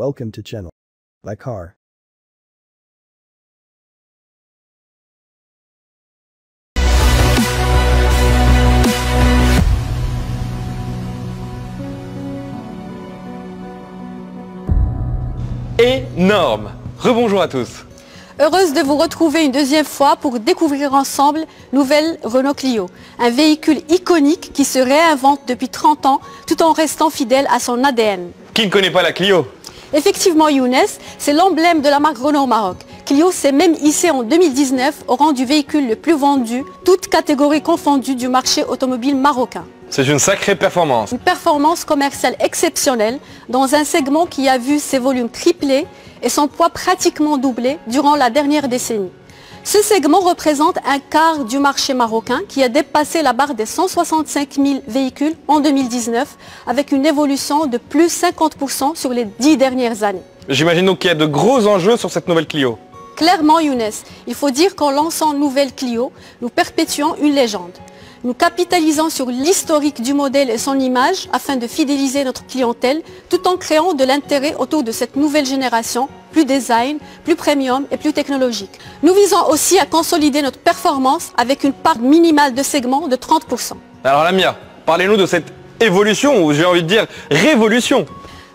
Welcome to channel. By car. Énorme! Rebonjour à tous! Heureuse de vous retrouver une deuxième fois pour découvrir ensemble nouvelle Renault Clio. Un véhicule iconique qui se réinvente depuis 30 ans tout en restant fidèle à son ADN. Qui ne connaît pas la Clio? Effectivement Younes, c'est l'emblème de la marque Renault au Maroc. Clio s'est même hissé en 2019 au rang du véhicule le plus vendu, toutes catégories confondues du marché automobile marocain. C'est une sacrée performance. Une performance commerciale exceptionnelle dans un segment qui a vu ses volumes tripler et son poids pratiquement doublé durant la dernière décennie. Ce segment représente un quart du marché marocain qui a dépassé la barre des 165 000 véhicules en 2019 avec une évolution de plus 50% sur les 10 dernières années. J'imagine donc qu'il y a de gros enjeux sur cette nouvelle Clio. Clairement Younes, il faut dire qu'en lançant Nouvelle Clio, nous perpétuons une légende. Nous capitalisons sur l'historique du modèle et son image afin de fidéliser notre clientèle tout en créant de l'intérêt autour de cette nouvelle génération, plus design, plus premium et plus technologique. Nous visons aussi à consolider notre performance avec une part minimale de segment de 30%. Alors Lamia, parlez-nous de cette évolution, ou j'ai envie de dire révolution.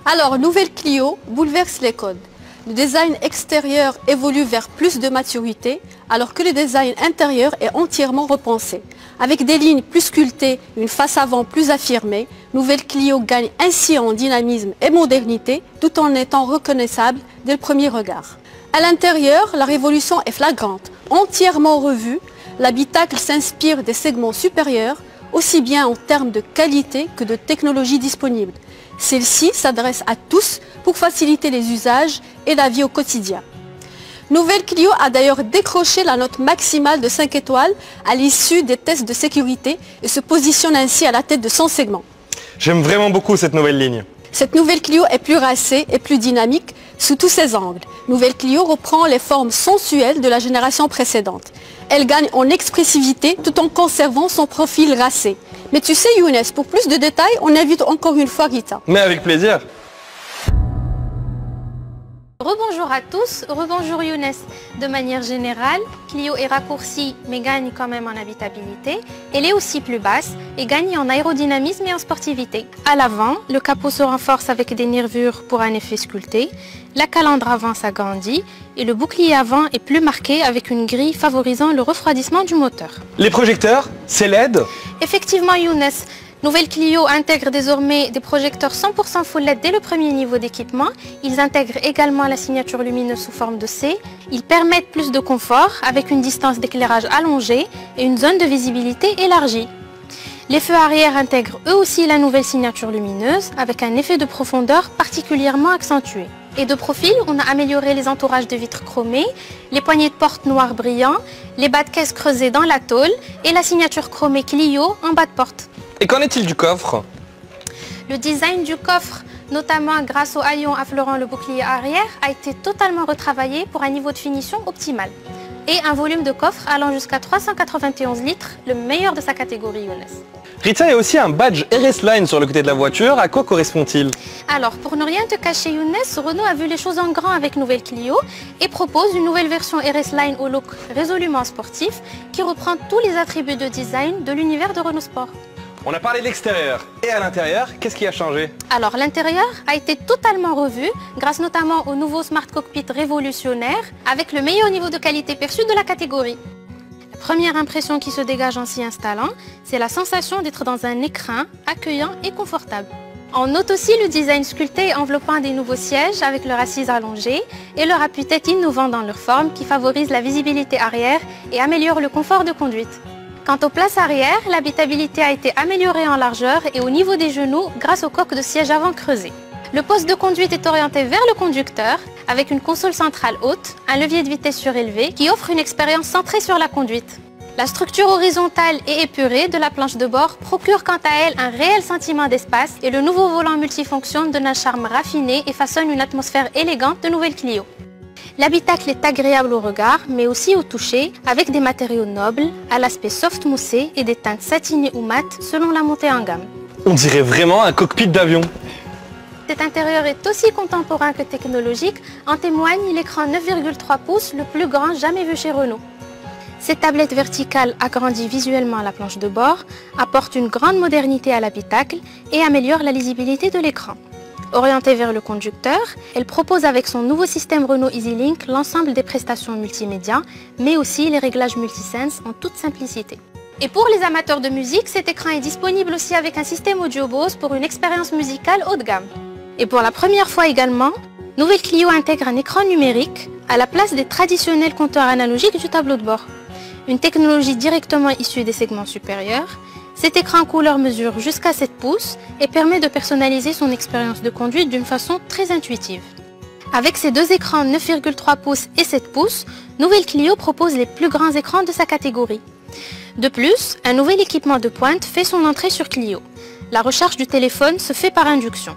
Alors, Nouvelle Clio bouleverse les codes. Le design extérieur évolue vers plus de maturité, alors que le design intérieur est entièrement repensé. Avec des lignes plus sculptées, une face avant plus affirmée, Nouvelle Clio gagne ainsi en dynamisme et modernité, tout en étant reconnaissable dès le premier regard. À l'intérieur, la révolution est flagrante. Entièrement revue, l'habitacle s'inspire des segments supérieurs, aussi bien en termes de qualité que de technologie disponible. Celle-ci s'adresse à tous pour faciliter les usages et la vie au quotidien. Nouvelle Clio a d'ailleurs décroché la note maximale de 5 étoiles à l'issue des tests de sécurité et se positionne ainsi à la tête de son segment. J'aime vraiment beaucoup cette nouvelle ligne. Cette nouvelle Clio est plus racée et plus dynamique sous tous ses angles. Nouvelle Clio reprend les formes sensuelles de la génération précédente. Elle gagne en expressivité tout en conservant son profil racé. Mais tu sais Younes, pour plus de détails, on invite encore une fois Rita. Mais avec plaisir. Rebonjour à tous, rebonjour Younes. De manière générale, Clio est raccourcie mais gagne quand même en habitabilité. Elle est aussi plus basse et gagne en aérodynamisme et en sportivité. À l'avant, le capot se renforce avec des nervures pour un effet sculpté. La calandre avant s'agrandit et le bouclier avant est plus marqué avec une grille favorisant le refroidissement du moteur. Les projecteurs, c'est LED? Effectivement Younes. Nouvelle Clio intègre désormais des projecteurs 100% full LED dès le premier niveau d'équipement. Ils intègrent également la signature lumineuse sous forme de C. Ils permettent plus de confort avec une distance d'éclairage allongée et une zone de visibilité élargie. Les feux arrière intègrent eux aussi la nouvelle signature lumineuse avec un effet de profondeur particulièrement accentué. Et de profil, on a amélioré les entourages de vitres chromées, les poignées de porte noirs brillants, les bas de caisse creusés dans la tôle et la signature chromée Clio en bas de porte. Et qu'en est-il du coffre? Le design du coffre, notamment grâce au haillon affleurant le bouclier arrière, a été totalement retravaillé pour un niveau de finition optimal. Et un volume de coffre allant jusqu'à 391 litres, le meilleur de sa catégorie Younes. Rita, il y a aussi un badge RS Line sur le côté de la voiture. À quoi correspond-il? Alors, pour ne rien te cacher Younes, Renault a vu les choses en grand avec Nouvelle Clio et propose une nouvelle version RS Line au look résolument sportif qui reprend tous les attributs de design de l'univers de Renault Sport. On a parlé de l'extérieur. Et à l'intérieur, qu'est-ce qui a changé? Alors, l'intérieur a été totalement revu grâce notamment au nouveau Smart Cockpit révolutionnaire avec le meilleur niveau de qualité perçu de la catégorie. La première impression qui se dégage en s'y installant, c'est la sensation d'être dans un écrin accueillant et confortable. On note aussi le design sculpté enveloppant des nouveaux sièges avec leur assise allongée et leur appui-tête innovant dans leur forme qui favorise la visibilité arrière et améliore le confort de conduite. Quant aux places arrière, l'habitabilité a été améliorée en largeur et au niveau des genoux grâce aux coques de siège avant creusées. Le poste de conduite est orienté vers le conducteur avec une console centrale haute, un levier de vitesse surélevé qui offre une expérience centrée sur la conduite. La structure horizontale et épurée de la planche de bord procure quant à elle un réel sentiment d'espace et le nouveau volant multifonction donne un charme raffiné et façonne une atmosphère élégante de Nouvelle Clio. L'habitacle est agréable au regard, mais aussi au toucher, avec des matériaux nobles, à l'aspect soft moussé et des teintes satinées ou mates selon la montée en gamme. On dirait vraiment un cockpit d'avion. Cet intérieur est aussi contemporain que technologique, en témoigne l'écran 9,3 pouces, le plus grand jamais vu chez Renault. Cette tablette verticale agrandit visuellement la planche de bord, apporte une grande modernité à l'habitacle et améliore la lisibilité de l'écran. Orientée vers le conducteur, elle propose avec son nouveau système Renault EasyLink l'ensemble des prestations multimédia, mais aussi les réglages multisense en toute simplicité. Et pour les amateurs de musique, cet écran est disponible aussi avec un système audio Bose pour une expérience musicale haut de gamme. Et pour la première fois également, Nouvelle Clio intègre un écran numérique à la place des traditionnels compteurs analogiques du tableau de bord. Une technologie directement issue des segments supérieurs, cet écran couleur mesure jusqu'à 7 pouces et permet de personnaliser son expérience de conduite d'une façon très intuitive. Avec ses deux écrans 9,3 pouces et 7 pouces, Nouvelle Clio propose les plus grands écrans de sa catégorie. De plus, un nouvel équipement de pointe fait son entrée sur Clio. La recharge du téléphone se fait par induction.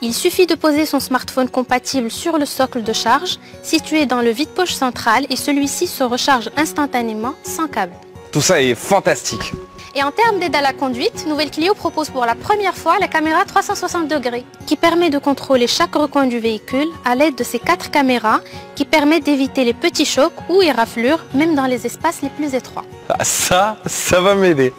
Il suffit de poser son smartphone compatible sur le socle de charge, situé dans le vide-poche central, et celui-ci se recharge instantanément sans câble. Tout ça est fantastique. Et en termes d'aide à la conduite, Nouvelle Clio propose pour la première fois la caméra 360 degrés, qui permet de contrôler chaque recoin du véhicule à l'aide de ces 4 caméras qui permettent d'éviter les petits chocs ou éraflures, même dans les espaces les plus étroits. Ah, ça va m'aider.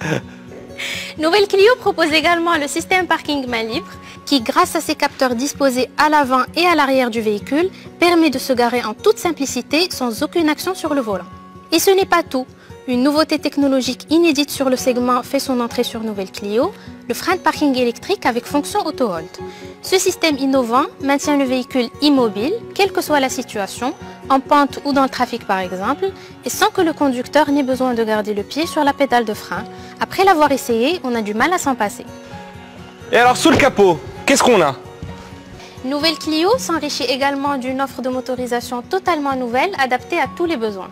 Nouvelle Clio propose également le système parking main libre, qui, grâce à ses capteurs disposés à l'avant et à l'arrière du véhicule, permet de se garer en toute simplicité sans aucune action sur le volant. Et ce n'est pas tout. Une nouveauté technologique inédite sur le segment fait son entrée sur Nouvelle Clio, le frein de parking électrique avec fonction auto-hold. Ce système innovant maintient le véhicule immobile, quelle que soit la situation, en pente ou dans le trafic par exemple, et sans que le conducteur n'ait besoin de garder le pied sur la pédale de frein. Après l'avoir essayé, on a du mal à s'en passer. Et alors sous le capot, qu'est-ce qu'on a? Nouvelle Clio s'enrichit également d'une offre de motorisation totalement nouvelle, adaptée à tous les besoins.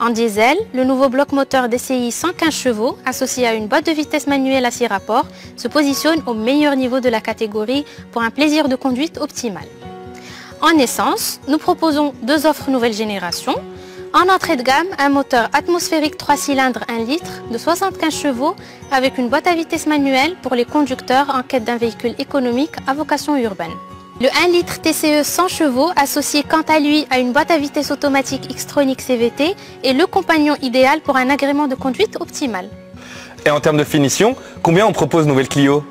En diesel, le nouveau bloc moteur DCI 115 chevaux, associé à une boîte de vitesse manuelle à 6 rapports, se positionne au meilleur niveau de la catégorie pour un plaisir de conduite optimal. En essence, nous proposons deux offres nouvelle génération. En entrée de gamme, un moteur atmosphérique 3 cylindres 1 litre de 75 chevaux avec une boîte à vitesse manuelle pour les conducteurs en quête d'un véhicule économique à vocation urbaine. Le 1 litre TCE 100 chevaux, associé quant à lui à une boîte à vitesse automatique Xtronic CVT, est le compagnon idéal pour un agrément de conduite optimal. Et en termes de finition, combien on propose Nouvelle Clio?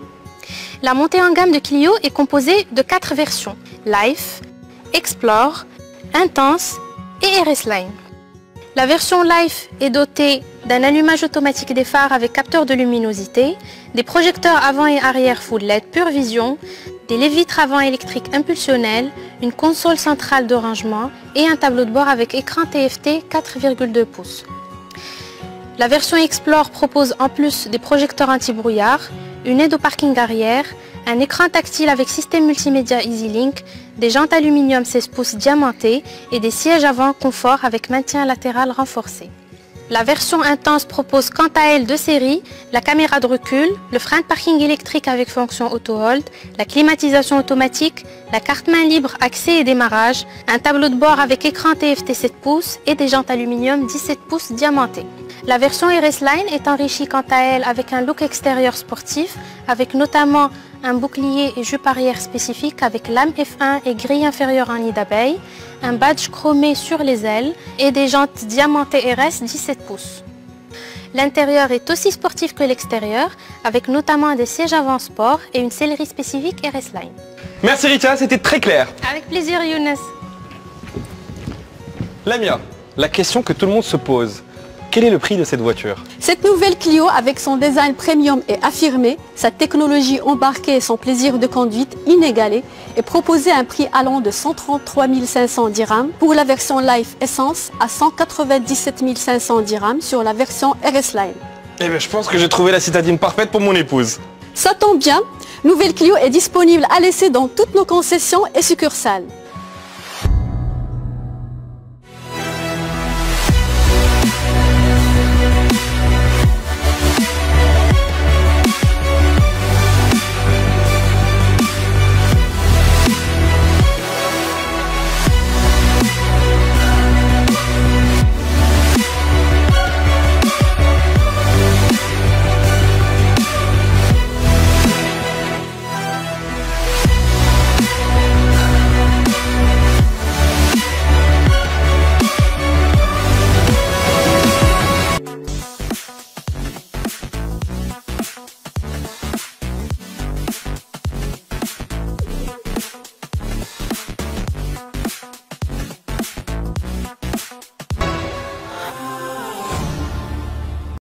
La montée en gamme de Clio est composée de 4 versions, Life, Explore, Intense et RS Line. La version Life est dotée d'un allumage automatique des phares avec capteur de luminosité, des projecteurs avant et arrière Full LED Pure Vision, des lève-vitres avant électriques impulsionnelles, une console centrale de rangement et un tableau de bord avec écran TFT 4,2 pouces. La version Explore propose en plus des projecteurs anti-brouillard, une aide au parking arrière, un écran tactile avec système multimédia EasyLink, des jantes aluminium 16 pouces diamantées et des sièges avant confort avec maintien latéral renforcé. La version Intense propose quant à elle de série la caméra de recul, le frein de parking électrique avec fonction auto-hold, la climatisation automatique, la carte main libre accès et démarrage, un tableau de bord avec écran TFT 7 pouces et des jantes aluminium 17 pouces diamantées. La version RS Line est enrichie quant à elle avec un look extérieur sportif, avec notamment un bouclier et jupe arrière spécifique avec lame F1 et grille inférieure en nid d'abeille, un badge chromé sur les ailes et des jantes diamantées RS 17 pouces. L'intérieur est aussi sportif que l'extérieur, avec notamment des sièges avant sport et une sellerie spécifique RS Line. Merci Richa, c'était très clair. Avec plaisir Younes. Lamia, la question que tout le monde se pose, quel est le prix de cette voiture? Cette nouvelle Clio, avec son design premium et affirmé, sa technologie embarquée et son plaisir de conduite inégalé, est proposée à un prix allant de 133 500 dirhams pour la version Life Essence à 197 500 dirhams sur la version RS Line. Eh bien, je pense que j'ai trouvé la citadine parfaite pour mon épouse. Ça tombe bien, Nouvelle Clio est disponible à l'essai dans toutes nos concessions et succursales.